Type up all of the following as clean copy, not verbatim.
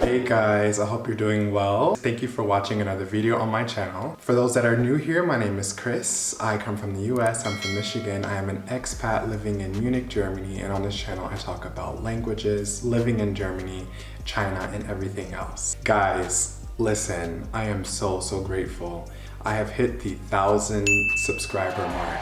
Hey guys, I hope you're doing well. Thank you for watching another video on my channel. For those that are new here, my name is Chris. I come from the US, I'm from Michigan. I am an expat living in Munich, Germany, and on this channel I talk about languages, living in Germany, China, and everything else. Guys, listen, I am so grateful. I have hit the 1,000 subscriber mark.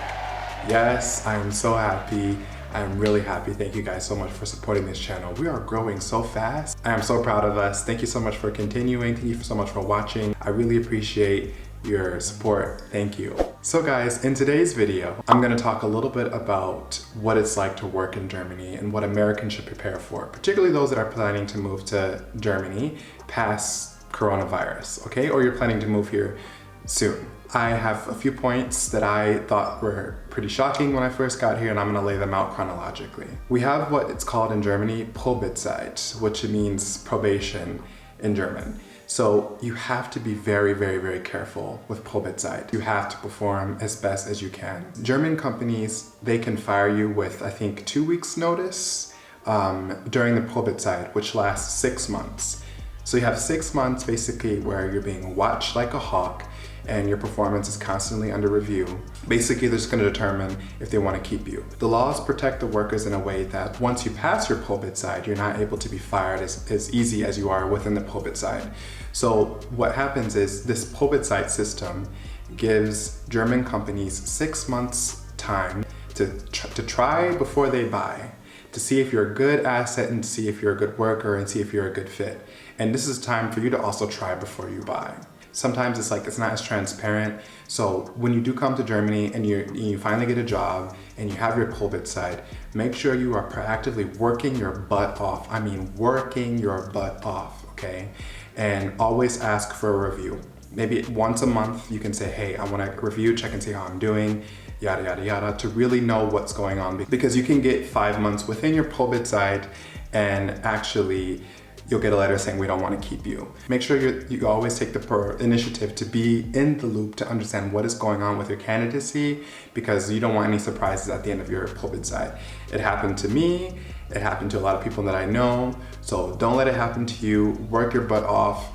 Yes, I am so happy. I'm really happy. Thank you guys so much for supporting this channel. We are growing so fast. I am so proud of us. Thank you so much for continuing. Thank you so much for watching. I really appreciate your support. Thank you. So guys, in today's video, I'm gonna talk a little bit about what it's like to work in Germany and what Americans should prepare for, particularly those that are planning to move to Germany past coronavirus, okay? Or you're planning to move here soon. I have a few points that I thought were pretty shocking when I first got here, and I'm gonna lay them out chronologically. We have what it's called in Germany, Probezeit, which means probation in German. So you have to be very careful with Probezeit. You have to perform as best as you can. German companies, they can fire you with, I think, 2 weeks notice during the Probezeit, which lasts 6 months. So you have 6 months basically where you're being watched like a hawk and your performance is constantly under review. Basically, they're just going to determine if they want to keep you. The laws protect the workers in a way that once you pass your Probezeit, you're not able to be fired as easy as you are within the Probezeit. So what happens is this Probezeit system gives German companies 6 months time to try before they buy, to see if you're a good asset and see if you're a good worker and see if you're a good fit. And this is time for you to also try before you buy. Sometimes it's not as transparent. So when you do come to Germany and you finally get a job and you have your Probezeit, make sure you are proactively working your butt off. I mean, working your butt off, okay? And always ask for a review. Maybe once a month you can say, hey, I want to review, check and see how I'm doing, yada, yada, yada, to really know what's going on. Because you can get 5 months within your Probezeit and actually you'll get a letter saying we don't want to keep you. Make sure you always take the initiative to be in the loop to understand what is going on with your candidacy, because you don't want any surprises at the end of your Probezeit. It happened to me, it happened to a lot of people that I know, so don't let it happen to you. Work your butt off.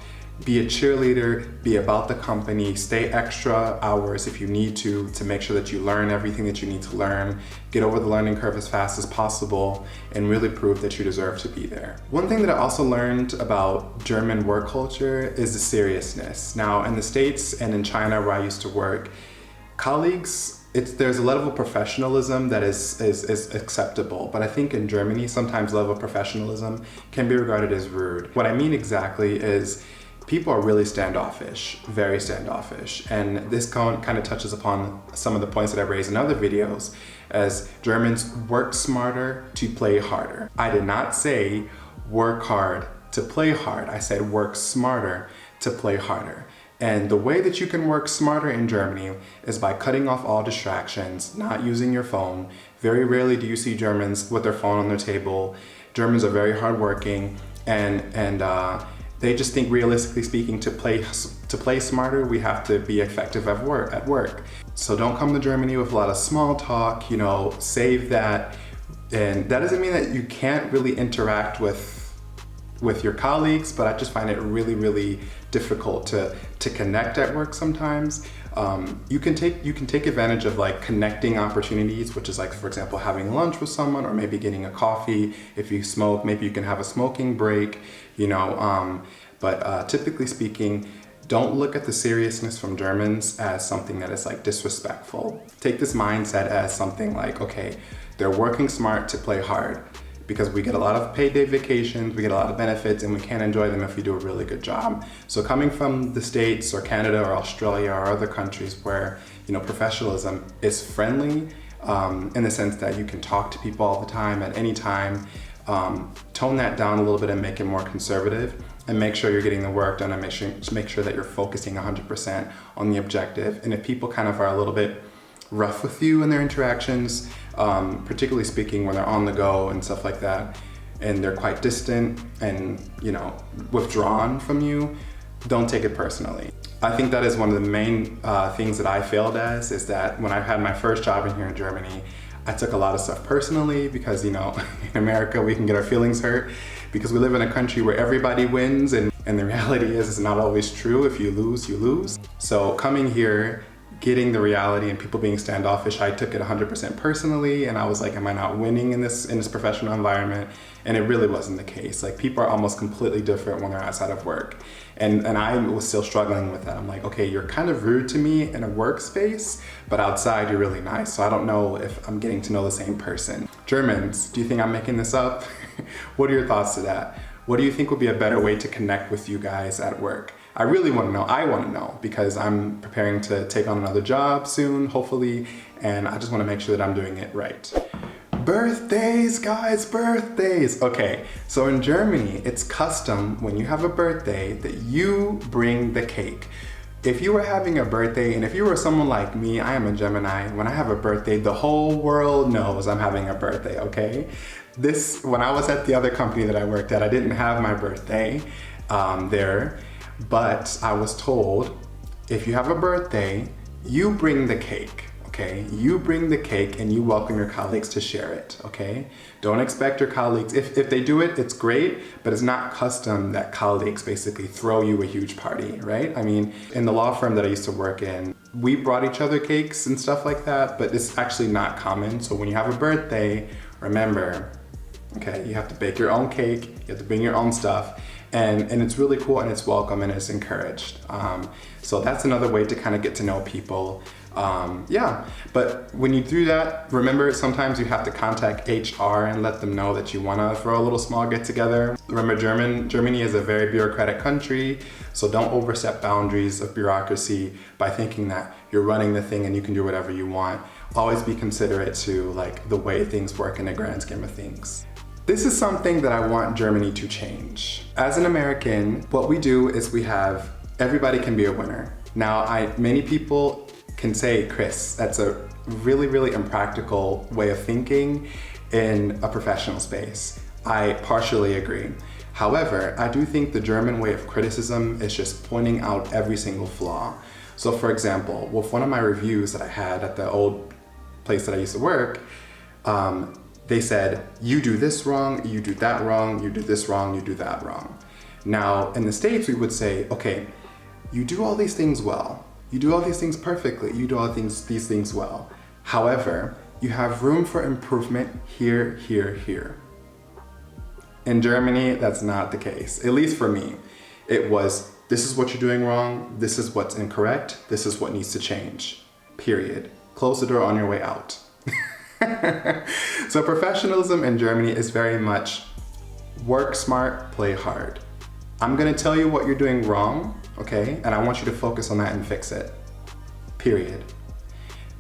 Be a cheerleader, be about the company, stay extra hours if you need to make sure that you learn everything that you need to learn, get over the learning curve as fast as possible, and really prove that you deserve to be there. One thing that I also learned about German work culture is the seriousness. Now, in the States and in China where I used to work, colleagues, there's a level of professionalism that is acceptable, but I think in Germany, sometimes level of professionalism can be regarded as rude. What I mean exactly is people are really standoffish, very standoffish. And this kind of touches upon some of the points that I've raised in other videos, as Germans work smarter to play harder. I did not say work hard to play hard. I said work smarter to play harder. And the way that you can work smarter in Germany is by cutting off all distractions, not using your phone. Very rarely do you see Germans with their phone on their table. Germans are very hardworking, and they just think, realistically speaking, to play smarter, we have to be effective at work. So don't come to Germany with a lot of small talk, save that. And that doesn't mean that you can't really interact with your colleagues, but I just find it really difficult to connect at work sometimes. You can take advantage of like connecting opportunities, which is like, for example, having lunch with someone or maybe getting a coffee. If you smoke, maybe you can have a smoking break, but typically speaking, don't look at the seriousness from Germans as something that is like disrespectful. Take this mindset as something like, okay, they're working smart to play hard, because we get a lot of paid day vacations, we get a lot of benefits, and we can't enjoy them if we do a really good job. So coming from the States or Canada or Australia or other countries where professionalism is friendly, in the sense that you can talk to people all the time at any time, tone that down a little bit and make it more conservative, and make sure you're getting the work done, and make sure that you're focusing 100% on the objective. And if people kind of are a little bit rough with you in their interactions, particularly speaking when they're on the go and stuff like that, and they're quite distant and withdrawn from you, don't take it personally. I think that is one of the main things that I failed as, is that when I had my first job in here in Germany, I took a lot of stuff personally because, you know, in America, we can get our feelings hurt because we live in a country where everybody wins, and the reality is it's not always true. If you lose, you lose. So coming here, getting the reality and people being standoffish, I took it 100% personally, and I was like, am I not winning in this professional environment? And it really wasn't the case. Like, people are almost completely different when they're outside of work. And I was still struggling with that. I'm like, okay, you're kind of rude to me in a workspace, but outside you're really nice. So I don't know if I'm getting to know the same person. Germans, do you think I'm making this up? What are your thoughts to that? What do you think would be a better way to connect with you guys at work? I really want to know. I want to know because I'm preparing to take on another job soon, hopefully, and I just want to make sure that I'm doing it right. Birthdays, guys, birthdays. Okay, so in Germany, it's custom when you have a birthday that you bring the cake. If you were having a birthday, and if you were someone like me, I am a Gemini, when I have a birthday, the whole world knows I'm having a birthday, okay? When I was at the other company that I worked at, I didn't have my birthday there, but I was told, if you have a birthday, you bring the cake, okay? You bring the cake and you welcome your colleagues to share it, okay? Don't expect your colleagues, if they do it, it's great, but it's not custom that colleagues basically throw you a huge party, right? I mean, in the law firm that I used to work in, we brought each other cakes and stuff like that, but it's actually not common. So when you have a birthday, remember, okay, you have to bake your own cake, you have to bring your own stuff, and it's really cool and it's welcome and it's encouraged. So that's another way to kind of get to know people. Yeah, but when you do that, remember sometimes you have to contact HR and let them know that you want to throw a little small get together. Remember, Germany is a very bureaucratic country, so don't overstep boundaries of bureaucracy by thinking that you're running the thing and you can do whatever you want. Always be considerate to like the way things work in the grand scheme of things. This is something that I want Germany to change. As an American, what we do is everybody can be a winner. Now, many people can say, Chris, that's a really, really impractical way of thinking in a professional space. I partially agree. However, I do think the German way of criticism is just pointing out every single flaw. So for example, with one of my reviews that I had at the old place that I used to work, they said, you do this wrong, you do that wrong, you do this wrong, you do that wrong. Now, in the States, we would say, okay, you do all these things well. You do all these things perfectly. You do all these things well. However, you have room for improvement here, here, here. In Germany, that's not the case. At least for me, it was, this is what you're doing wrong. This is what's incorrect. This is what needs to change, period. Close the door on your way out. So professionalism in Germany is very much work smart, play hard. I'm gonna tell you what you're doing wrong, okay? And I want you to focus on that and fix it, period.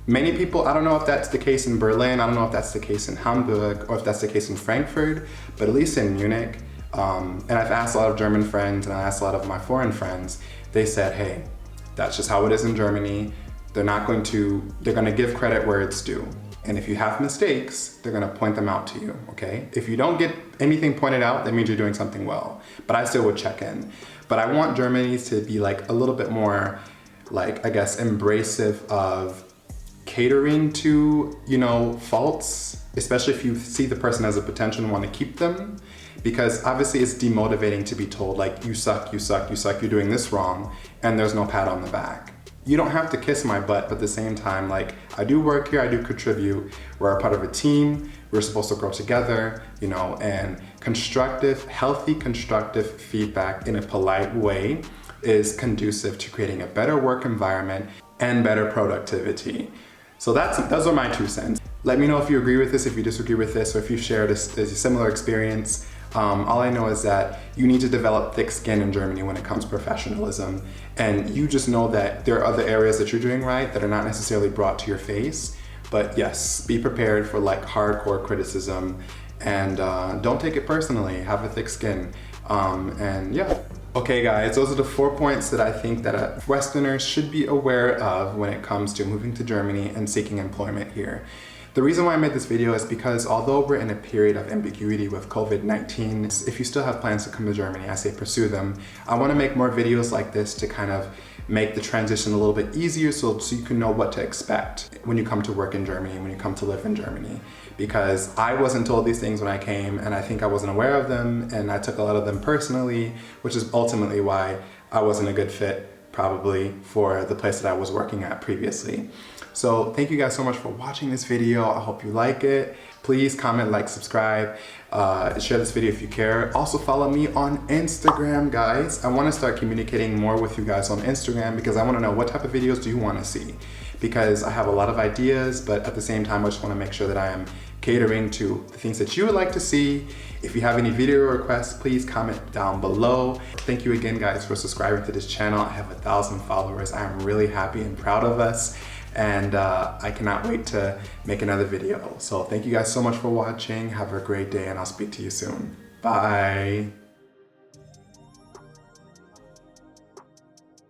Many people, I don't know if that's the case in Berlin, I don't know if that's the case in Hamburg, or if that's the case in Frankfurt, but at least in Munich, and I've asked a lot of German friends and I asked a lot of my foreign friends, they said, hey, that's just how it is in Germany. They're gonna give credit where it's due. And if you have mistakes, they're gonna point them out to you, okay? If you don't get anything pointed out, that means you're doing something well. But I still would check in. But I want Germany to be like a little bit more, like, I guess, embracive of catering to, you know, faults, especially if you see the person as a potential and want to keep them. Because obviously it's demotivating to be told like, you suck, you suck, you suck, you're doing this wrong, and there's no pat on the back. You don't have to kiss my butt, but at the same time, like, I do work here, I do contribute. We're a part of a team, we're supposed to grow together, you know, and healthy constructive feedback in a polite way is conducive to creating a better work environment and better productivity. So those are my 2 cents. Let me know if you agree with this, if you disagree with this, or if you've shared a similar experience. All I know is that you need to develop thick skin in Germany when it comes to professionalism. And you just know that there are other areas that you're doing right that are not necessarily brought to your face. But yes, be prepared for like hardcore criticism and don't take it personally. Have a thick skin. And yeah. Okay guys, those are the 4 points that I think that Westerners should be aware of when it comes to moving to Germany and seeking employment here. The reason why I made this video is because although we're in a period of ambiguity with COVID-19, if you still have plans to come to Germany, I say pursue them. I want to make more videos like this to kind of make the transition a little bit easier so you can know what to expect when you come to work in Germany, when you come to live in Germany. Because I wasn't told these things when I came, and I think I wasn't aware of them, and I took a lot of them personally, which is ultimately why I wasn't a good fit probably for the place that I was working at previously. So thank you guys so much for watching this video. I hope you like it. Please comment, like, subscribe, share this video if you care. Also follow me on Instagram, guys. I want to start communicating more with you guys on Instagram because I want to know what type of videos do you want to see, because I have a lot of ideas, but at the same time I just want to make sure that I am catering to the things that you would like to see. If you have any video requests, please comment down below. Thank you again, guys, for subscribing to this channel. I have 1,000 followers. I'm really happy and proud of us, and I cannot wait to make another video. So thank you guys so much for watching. Have a great day, and I'll speak to you soon. Bye.